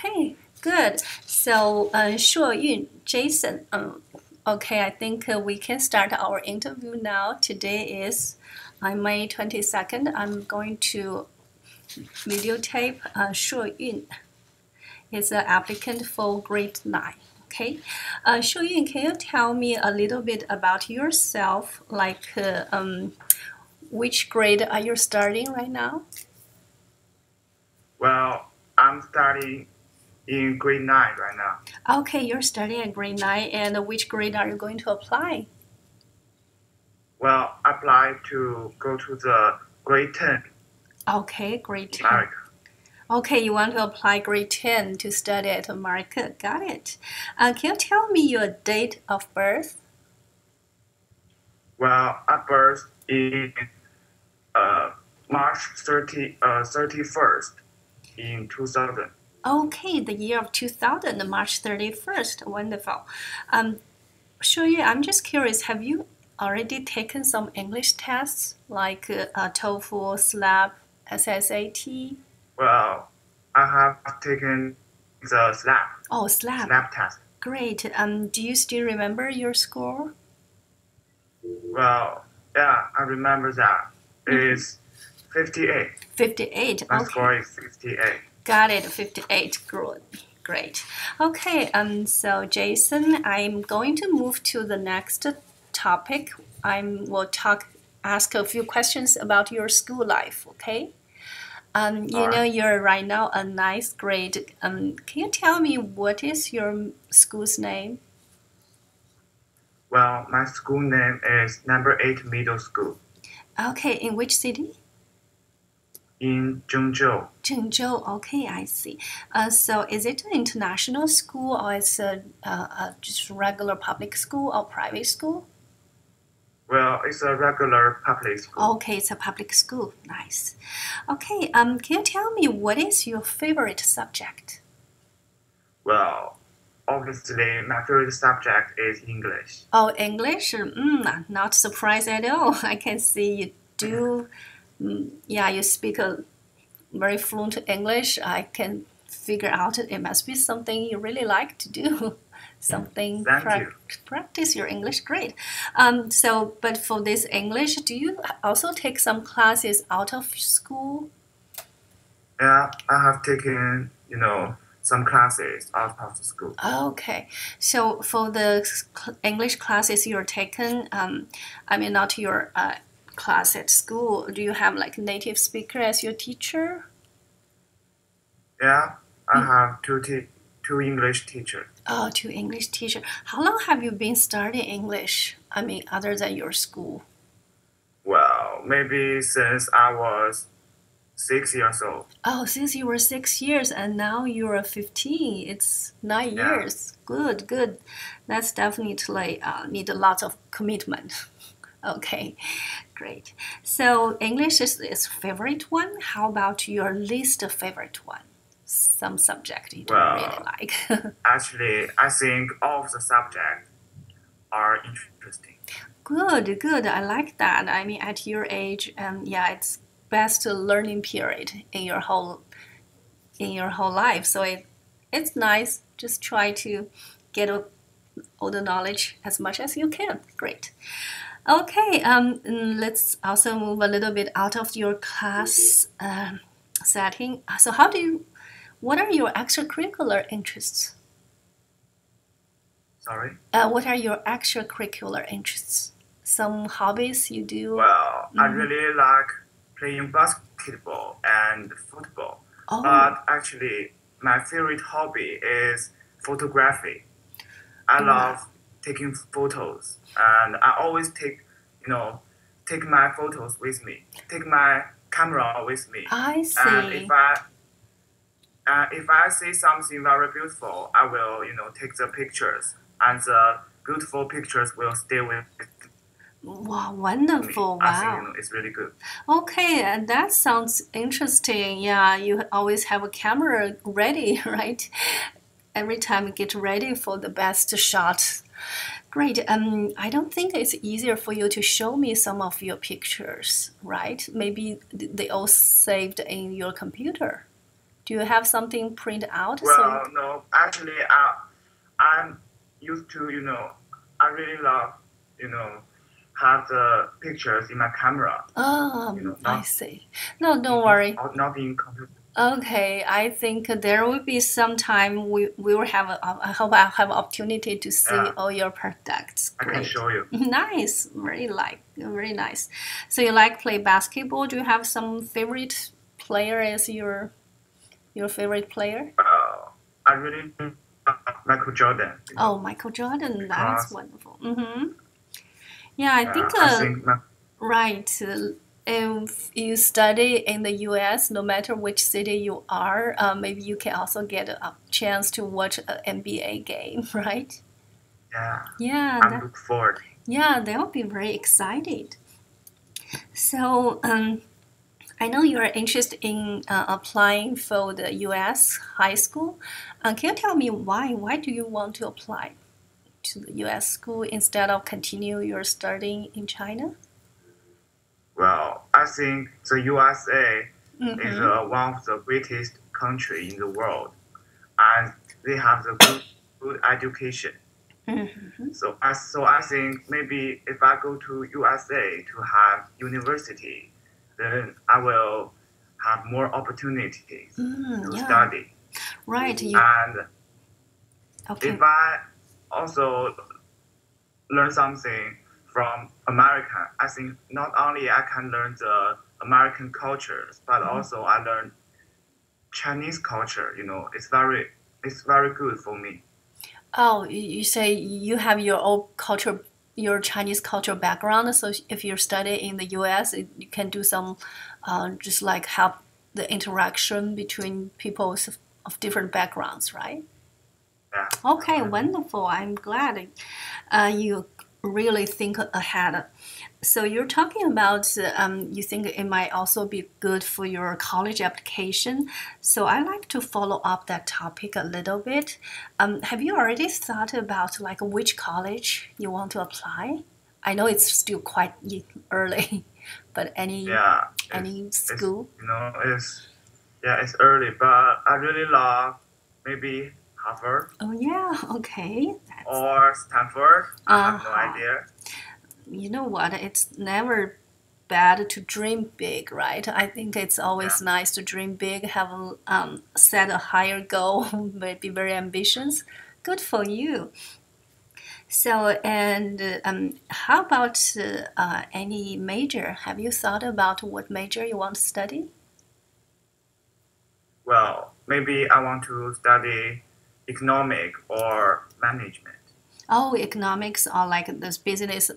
Okay, good. So, Shuoyun, Jason, okay, I think we can start our interview now. Today is May 22nd. I'm going to videotape Shuoyun. Is an applicant for grade 9. Okay, Shuoyun, can you tell me a little bit about yourself? Like, which grade are you studying right now? Well, I'm studying in grade 9 right now. Okay, you're studying at grade 9, and which grade are you going to apply? Well, I applied to go to the grade 10 Okay, grade in 10. America. Okay, you want to apply grade 10 to study at America. Got it. Can you tell me your date of birth? Well, I birthed in March 31st in 2000. Okay, the year of 2000, March 31st. Wonderful. Shuyu, I'm just curious, have you already taken some English tests like TOEFL, SLAP, SSAT? Well, I have taken the Oh, SLAP. SLAP test. Great. Do you still remember your score? Well, yeah, I remember that. It's 58. 58. My Okay. score is 68. Got it. 58. Good. Great. Okay. So Jason, I'm going to move to the next topic. Ask a few questions about your school life. Okay. You know, you're right now a ninth grade. Can you tell me what is your school's name? Well, my school name is number 8 Middle School Okay. In which city? in Zhengzhou. Zhengzhou. Okay, I see. So is it an international school or it's a just regular public school or private school? Well, it's a regular public school. Okay, it's a public school. Nice. Okay, can you tell me what is your favorite subject? Well, obviously, my favorite subject is English. Oh, English? Not surprised at all. I can see you do. Yeah, you speak a very fluent English. I can figure out it must be something you really like to do. Something Thank you. practice your English. Great. But for this English, do you also take some classes out of school? Yeah, I have taken, some classes out of the school. Okay. So for the English classes you're taken, I mean not your class at school, do you have like native speaker as your teacher? Yeah, I have two English teachers. Oh, two English teacher. How long have you been studying English? I mean, other than your school? Well, maybe since I was 6 years old. Oh, since you were 6 years and now you're 15, it's 9 Yeah. years. Good, good. That's definitely need a lot of commitment. Okay, great. So English is favorite one. How about your least favorite one? Some subject you don't really like. Actually, I think all of the subjects are interesting. Good, good. I like that. I mean, at your age, yeah, it's best learning period in your whole life. So it's nice. Just try to get all the knowledge as much as you can. Great. Okay. Let's also move a little bit out of your class setting. So what are your extracurricular interests? Sorry? What are your extracurricular interests? Some hobbies you do? Well, I really like playing basketball and football. Oh. But actually, my favorite hobby is photography. I love taking photos, and I always take my photos with me, take my camera with me. I see. And if I see something very beautiful, I will, take the pictures, and the beautiful pictures will stay with me. Wow, wonderful. I Wow. think, it's really good. Okay, and that sounds interesting. Yeah, you always have a camera ready, right? Every time you get ready for the best shot. Great. I don't think it's easier for you to show me some of your pictures, right? Maybe they all saved in your computer. Do you have something print out? So, Well, no, actually, I'm used to, I really love, you know, have the pictures in my camera, I not see. No, don't worry. not in computer. Okay, I think there will be some time we will have I hope I'll have opportunity to see Yeah, all your products. I can Great. show you. Nice. Very nice. So you like play basketball? Do you have some favorite player as your favorite player? I really love Michael Jordan, Oh, Michael Jordan. That's because wonderful. Yeah, I think I think right. If you study in the US, no matter which city you are, maybe you can also get a chance to watch an NBA game, right? yeah, Yeah, I'm look forward. yeah, they'll be very excited. So, I know you are interested in applying for the US high school. Can you tell me why? Why do you want to apply to the US school instead of continue your studying in China? Well, I think the USA is Mm-hmm. one of the greatest country in the world, and they have the good education. Mm-hmm. So I think maybe if I go to USA to have university, then I will have more opportunities to Yeah, study. right. You And okay? if I also learn something from American, I think not only I can learn the American cultures, but also I learn Chinese culture. It's very good for me. Oh, you say you have your own culture, your Chinese cultural background. So if you study in the US, you can do some, just like help the interaction between people of different backgrounds, right? Yeah, Okay, definitely. wonderful. I'm glad you really think ahead. So you're talking about you think it might also be good for your college application. So I like to follow up that topic a little bit. Have you already thought about like which college you want to apply? I know it's still quite early, but Yeah, any it's school? you know it's yeah it's early, but I really love maybe Harvard Oh yeah, okay. That's or Stanford. I have no uh-huh. idea. You know what? It's never bad to dream big, right? I think it's Yeah. always nice to dream big, have set a higher goal, be very ambitious. Good for you. So, and how about any major? Have you thought about what major you want to study? Well, maybe I want to study economic or management. Oh, economics or like this business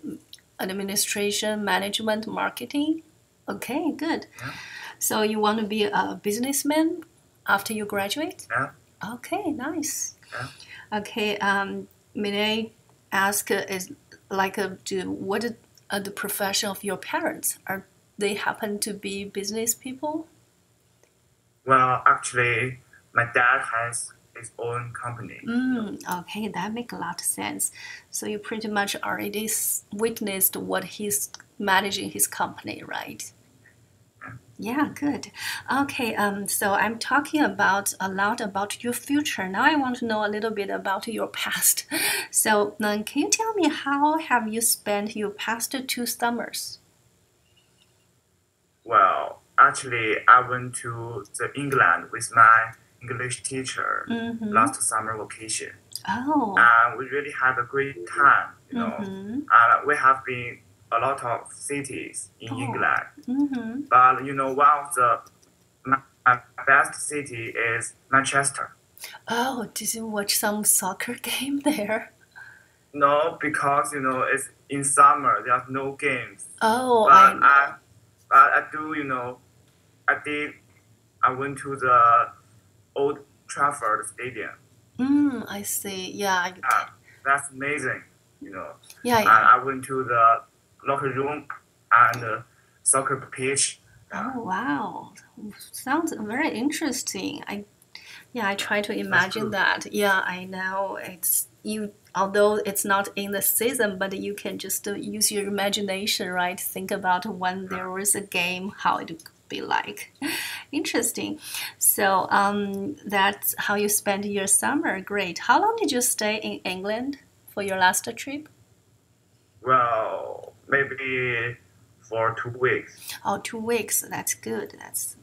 administration, management, marketing. Okay, good. Yeah, So you want to be a businessman after you graduate? yeah, Okay, nice. yeah. Okay, may I ask, is like, what are the profession of your parents? Are they happen to be business people? Well, actually, my dad has his own company. Okay, that make a lot of sense. So you pretty much already witnessed what he's managing his company, right? Yeah. Yeah, good. Okay, so I'm talking about a lot about your future. Now I want to know a little bit about your past. So, can you tell me how have you spent your past 2 summers? Well, actually, I went to the England with my English teacher Mm-hmm. last summer vacation, Oh. and we really had a great time. Mm-hmm. And we have been a lot of cities in Oh. England, Mm-hmm. but one of the my best city is Manchester. Oh, did you watch some soccer game there? No, because it's in summer. There's no games, Oh, I but know. I do. I did. I went to the Old Trafford Stadium. I see. Yeah, you Yeah, can. that's amazing. You know, Yeah, and yeah. I went to the locker room and the soccer pitch. Yeah, Oh, wow. Sounds very interesting. Yeah, I yeah, try to that's imagine good. that. Yeah, I know it's you. Although it's not in the season, but you can just use your imagination, right? Think about when Yeah, there was a game, how it be like. Interesting. So that's how you spent your summer. Great. How long did you stay in England for your last trip? Well, maybe for 2 weeks. Oh, 2 weeks. That's good. That's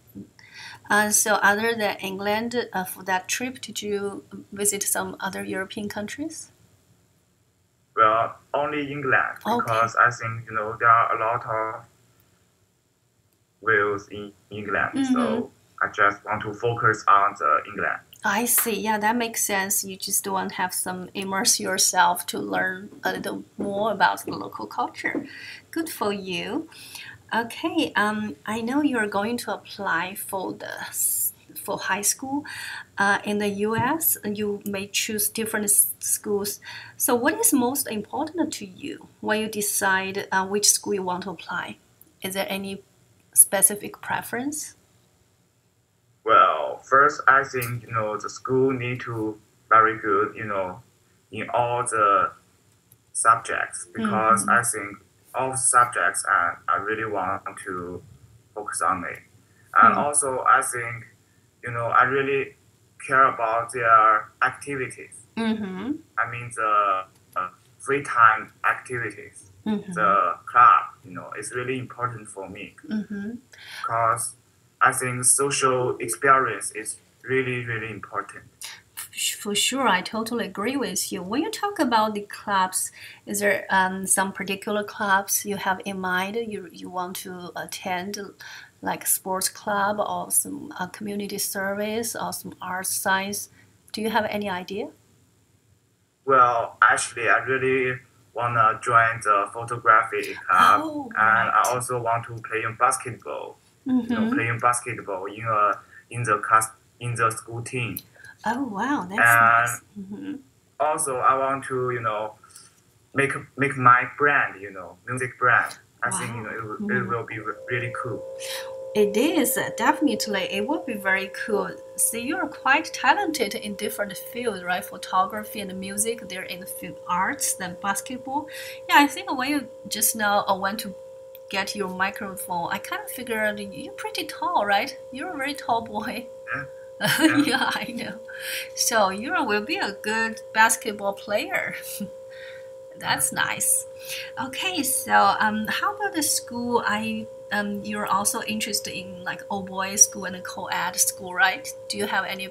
so other than England, for that trip, did you visit some other European countries? Well, only England Okay. because I think there are a lot of whales in England, Mm-hmm. so I just want to focus on the England. I see. Yeah, that makes sense. You just want to have some immerse yourself to learn a little more about the local culture. Good for you. Okay. I know you're going to apply for for high school. In the U.S., you may choose different schools. So, what is most important to you when you decide which school you want to apply? Is there any specific preference? Well, first I think the school need to very good in all the subjects because Mm-hmm. I think all subjects and I really want to focus on it. And also I think I really care about their activities. Mm-hmm. I mean the free time activities, Mm-hmm. the club. It's really important for me Mm-hmm. because I think social experience is really really important. For sure, I totally agree with you. When you talk about the clubs, is there some particular clubs you have in mind you want to attend, like sports club or some community service or some art science? Do you have any idea? Well, actually, I really wanna join the photography club, Oh, and I right. also want to play in basketball. Mm-hmm. Playing basketball in the class in the school team, Oh, wow, that's and nice. Mm-hmm. also I want to make my brand, music brand. I think Wow. it Mm-hmm. will be really cool. It is definitely. It would be very cool. So you're quite talented in different fields, right? Photography and music. They're in the field arts, then basketball. Yeah, I think when you just now went to get your microphone, I kind of figured you're pretty tall, right? You're a very tall boy. Yeah, yeah. Yeah, I know. So you will be a good basketball player. That's nice. Okay, so how about the school? You're also interested in like all boys school and a co-ed school, right? Do you have any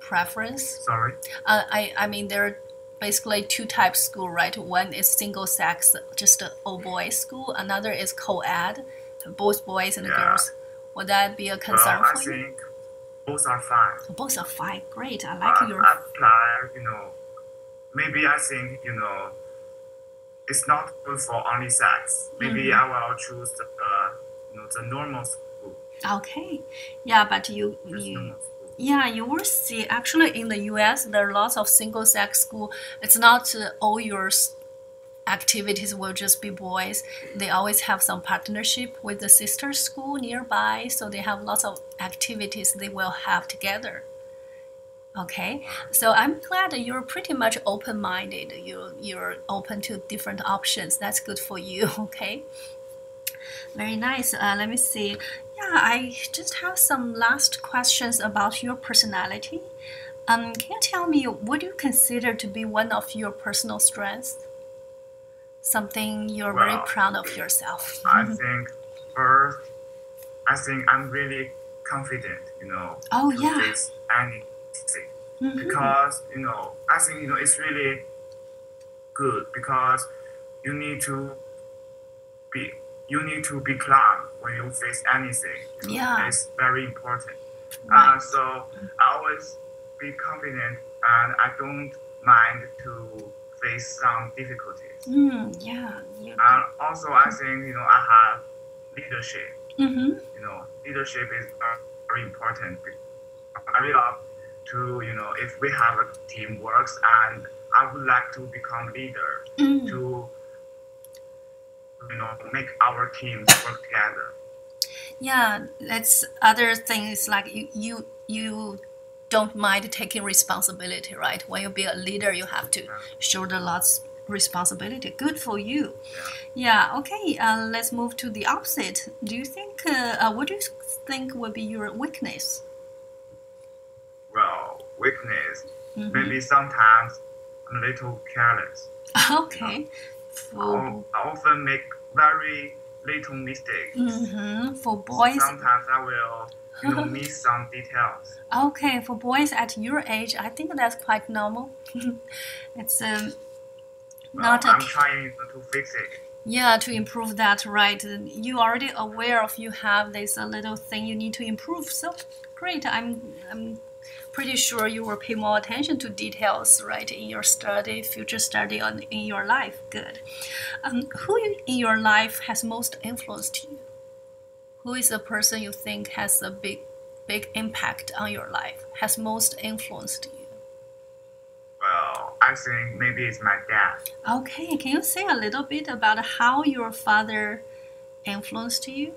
preference? Sorry. I mean there are basically two types school, right? One is single sex, just a all boys school. Another is co-ed, both boys and Yeah. girls. Would that be a Well, concern I for you? think both are fine. Both are fine. Great. I like your. I apply, maybe I think, it's not good for only sex. Maybe Mhm. I will choose the normal school. Okay, yeah, but Just normal school. yeah, you will see actually in the US there are lots of single sex school. It's not all your activities will just be boys. They always have some partnership with the sister school nearby, so they have lots of activities they will have together. Okay, so I'm glad that you're pretty much open-minded. You're open to different options. That's good for you. Okay. Very nice. Let me see. Yeah, I just have some last questions about your personality. Can you tell me what do you consider to be one of your personal strengths? Something you're very Well, proud of yourself. I think first, I think I'm really confident, Oh to yeah. face anything Mm-hmm. because I think it's really good because you need to be you need to be calm when you face anything. Yeah. It's very important. Right. So I always be confident and I don't mind to face some difficulties. Yeah. You. And also I think I have leadership. Mm-hmm. Leadership is very important. I really love to if we have a team works and I would like to become leader Mm. to make our teams work together. Yeah, that's other things like you don't mind taking responsibility, right? When you be a leader, you have to Yeah. shoulder lots responsibility. Good for you. Yeah. Yeah, okay, let's move to the opposite. Do you think, what do you think would be your weakness? Well, weakness. Mm-hmm. Maybe sometimes I'm a little careless. You know, Okay. For, I often make very little mistakes. for boys, Sometimes I will, miss some details. okay, for boys at your age, I think that's quite normal. It's Well, not a I'm trying to fix it. yeah, to improve that, right? You already aware of you have this little thing you need to improve. So great. I'm pretty sure you will pay more attention to details, right, in your study, future study, and in your life. Good. In your life has most influenced you? Who is the person you think has a big impact on your life? Has most influenced you? Well, I think maybe it's my dad. Okay, can you say a little bit about how your father influenced you?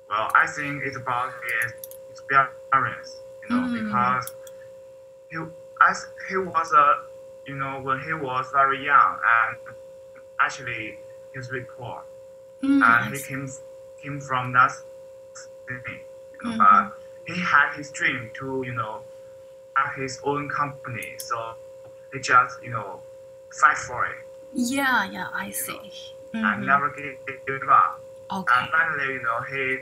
Well, I think it's about his experience, Mm, because he, as he was when he was very young, and actually he's very poor, and I he see. came from that city, Mm-hmm. but he had his dream to, have his own company, so he just, fight for it, Yeah, yeah, I you know, see. and Mm-hmm. never give up. And Okay. finally, he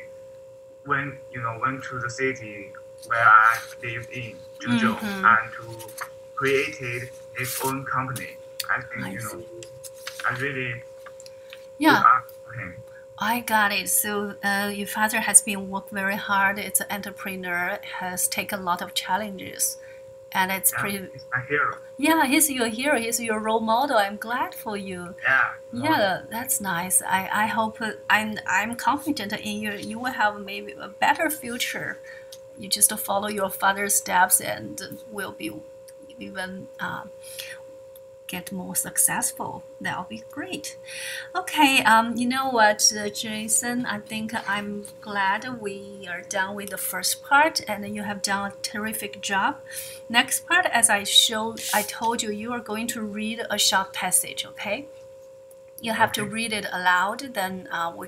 went to the city where I lived in Zhengzhou Mm-hmm. and to created his own company. I think I see. I really look Yeah, up to him. I got it. So your father has been worked very hard. It's an entrepreneur, has taken a lot of challenges, and it's Yeah, pretty. he's my hero. Yeah, he's your hero. He's your role model. I'm glad for you. Yeah, Yeah, that's nice. I hope I'm confident in you. You will have maybe a better future. You just follow your father's steps and will be even get more successful. That'll be great. Okay, you know what, Jason? I think I'm glad we are done with the first part, and you have done a terrific job. Next part, as I told you, you are going to read a short passage. Okay, you have to okay. read it aloud. Then I'll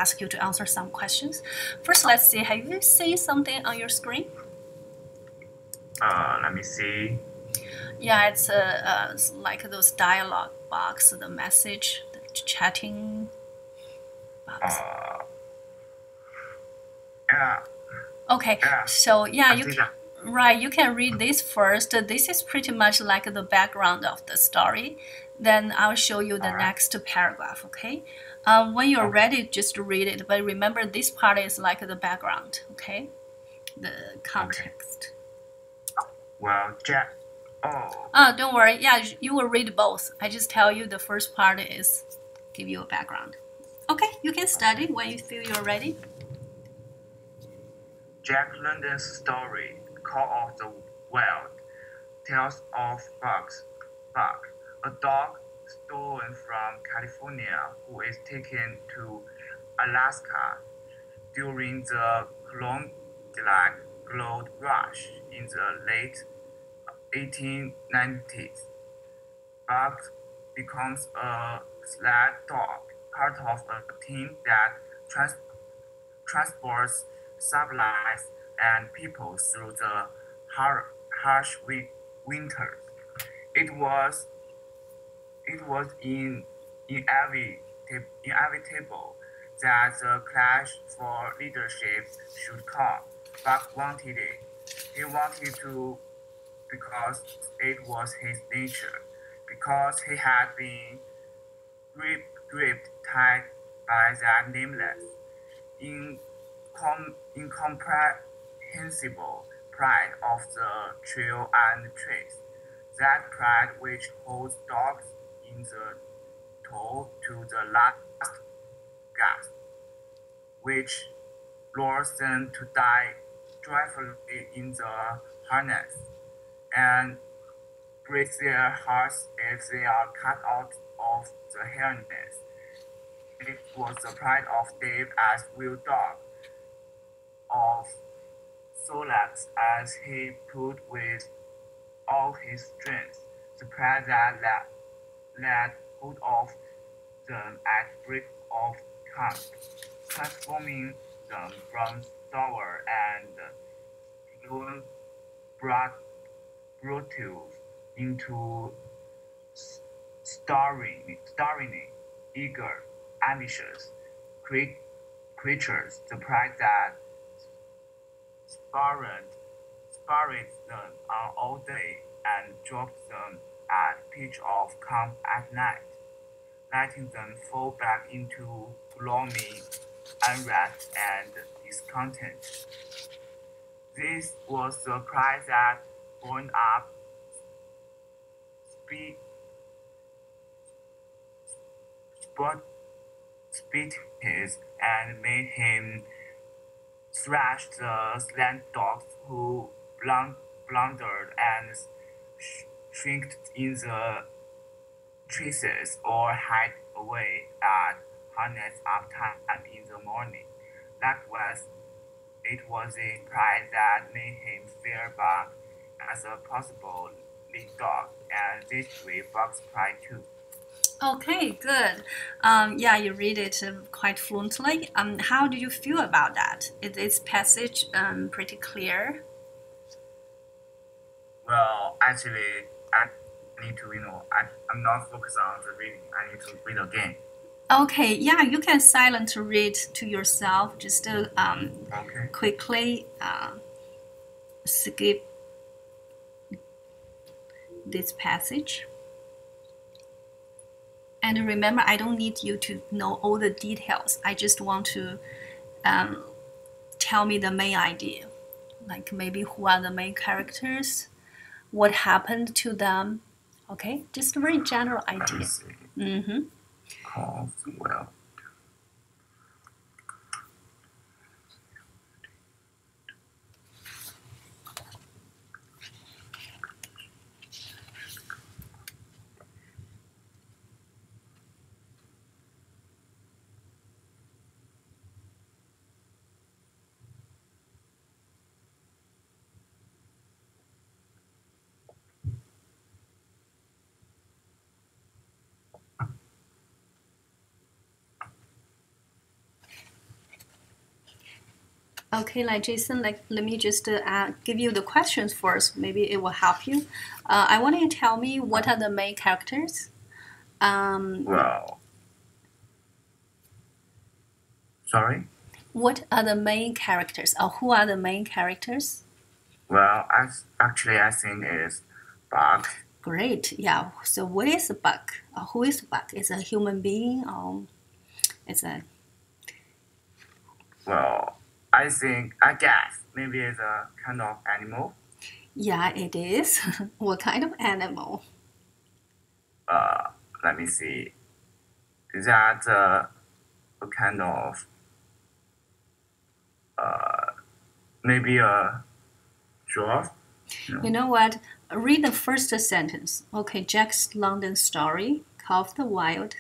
ask you to answer some questions. First, let's see. Have you seen something on your screen? Let me see. Yeah, it's like those dialogue box, the message, the chatting box. Uh, yeah, Okay, yeah, so yeah, I you see can, that. right, you can read this first. This is pretty much like the background of the story. Then I'll show you the All right. next paragraph, okay? When you're Okay. ready, just read it. But remember, this part is like the background, okay? The Okay. context. Well, Jack. Oh, Don't worry. Yeah, you will read both. I just tell you the first part is give you a background. Okay, you can study okay. when you feel you're ready. Jack London's story, Call of the Wild, tells of Buck, a dog stolen from California who is taken to Alaska during the Klondike Gold Rush in the late 1890s. Buck becomes a sled dog, part of a team that trans- transports supplies and people through the harsh winters. It was it was inevitable that the clash for leadership should come. Buck wanted it. He wanted to because it was his nature, because he had been gripped tight by that nameless, incomprehensible pride of the trail and trace, that pride which holds dogs in the tow to the last gasp, which lures them to die joyfully in the harness, and breaks their hearts if they are cut out of the harness. It was the pride of Dave as will dog, of Solax as he put with all his strength, the pride that laid hold of them at break of camp, transforming them from sour and even brothels into starring eager, ambitious creatures. The pride that sparred, sparred them on all day and dropped them at pitch of camp at night, letting them fall back into gloomy unrest and discontent. This was the pride that burned up spe- spot speeches and made him thrash the slant dogs who blundered and shrieked in the traces or hide away at harness up time in the morning. Likewise, it was a pride that made him fear Buck as a possible lead dog, and this way Buck's pride too. Okay, good. Yeah, you read it quite fluently. How do you feel about that? Is this passage pretty clear? Well, actually, I need to, I'm not focused on the reading. I need to read again. Okay, yeah, you can silent read to yourself. Just Okay. quickly skip this passage. And remember, I don't need you to know all the details. I just want to tell me the main idea. Like maybe who are the main characters, what happened to them. Okay, just a very general Let me idea. see. Mm-hmm. Well. Okay, like Jason, like let me just give you the questions first. Maybe it will help you. I want you to tell me what are the main characters. Well. Sorry. What are the main characters, or who are the main characters? Well, actually, I think it's Buck. Great, yeah. So what is a Buck? Who is Buck? Is a human being, or it's a Well, I guess maybe it's a kind of animal. yeah, it is. What kind of animal? Let me see. Is that a kind of maybe a giraffe? You know what? Read the first sentence. Okay, Jack's London story, Call of the Wild.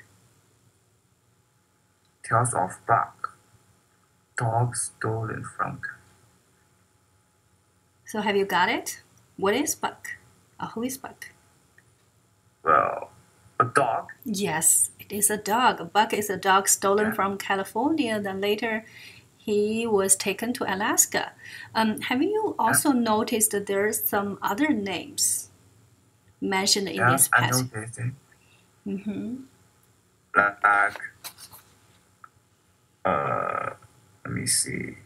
Tales of Buck, dog stolen from. So have you got it? What is Buck? Who is Buck? Well, a dog. Yes, it is a dog. Buck is a dog stolen Yeah. from California. Then later, he was taken to Alaska. Have you also noticed that there are some other names mentioned in Yeah, this I passage? noticed it. Mm-hmm. Like, let me see.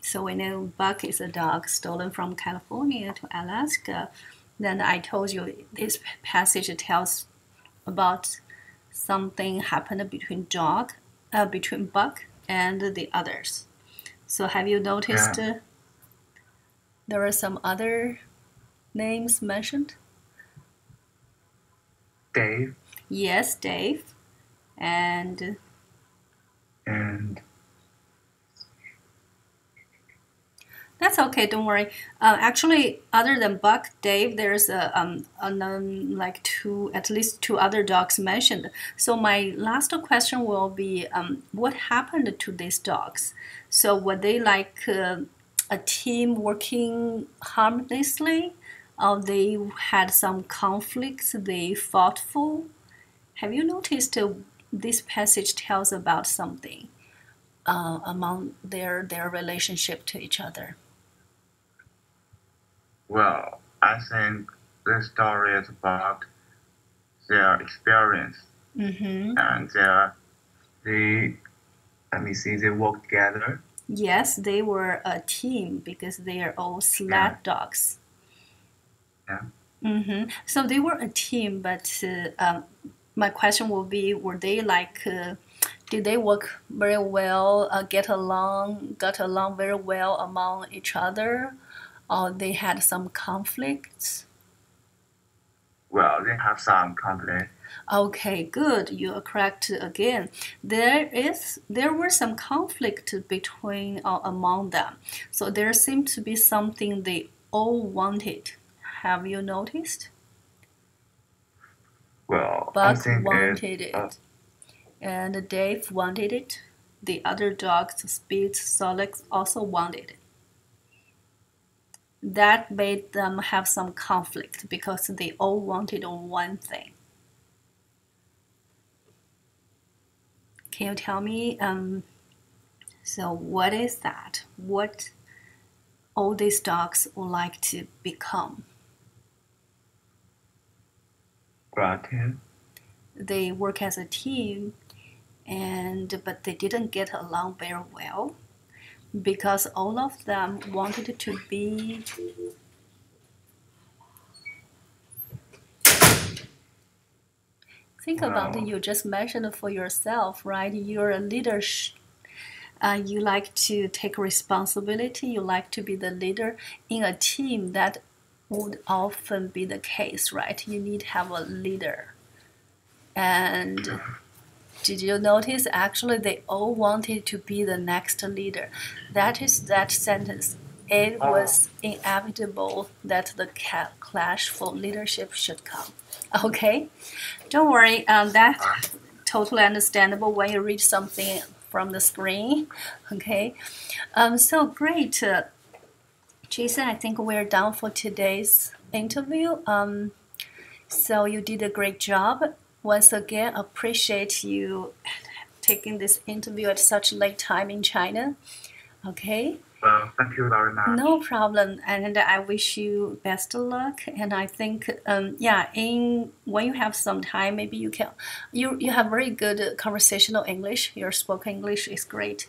So we know Buck is a dog stolen from California to Alaska. Then I told you this passage tells about something happened between between Buck and the others. So have you noticed Yeah, there are some other names mentioned? Dave Yes, Dave. And and That's okay. Don't worry. Actually, other than Buck, Dave, there's like at least two other dogs mentioned. So my last question will be, what happened to these dogs? So were they like a team working harmlessly, or they had some conflicts? They fought for? Have you noticed this passage tells about something among their relationship to each other? Well, I think the story is about their experience Mm-hmm. and they, let me see, they work together. Yes, they were a team because they are all Yeah, sled dogs. yeah. Mm-hmm. So they were a team, but my question will be: were they like? Did they work very well? Got along very well among each other, or they had some conflicts? Well, they have some conflict. Okay, good. You are correct again. There were some conflict between or among them. So there seemed to be something they all wanted. Have you noticed? Well, I Buck think it, wanted it, and Dave wanted it. The other dogs, Speed, Solix, also wanted it. That made them have some conflict because they all wanted one thing. Can you tell me? So what is that? What all these dogs would like to become? gratitude. They work as a team, but they didn't get along very well because all of them wanted to be. Think about it. Well, You just mentioned for yourself, right? You're a leader. You like to take responsibility. You like to be the leader in a team. That would often be the case, right? You need to have a leader. And did you notice actually they all wanted to be the next leader? That is that sentence. It oh, was inevitable that the clash for leadership should come. Okay, don't worry. That totally understandable when you read something from the screen. Okay, so great, Jason. I think we're done for today's interview. So you did a great job. Once again, appreciate you taking this interview at such late time in China. Okay. well, thank you very much. No problem, and I wish you best of luck. And I think, yeah, in when you have some time, maybe you have very good conversational English. Your spoken English is great.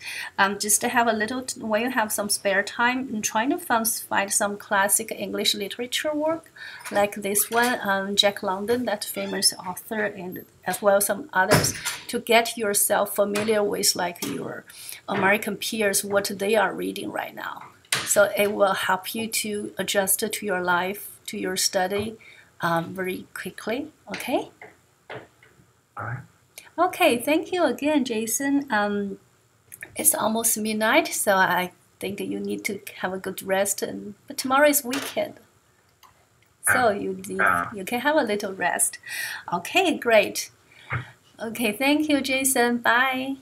Just to have a little when you have some spare time, and trying to find some classic English literature work, like this one, Jack London, that famous author, and as well as some others, to get yourself familiar with like your American peers, what they are reading right now. So it will help you to adjust to your life, to your study very quickly. Okay? All right. Okay, thank you again, Jason. It's almost midnight, so I think you need to have a good rest. But tomorrow is weekend, so you can have a little rest. Okay, great. Okay, thank you, Jason. Bye.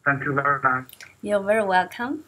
Thank you very much. You're very welcome.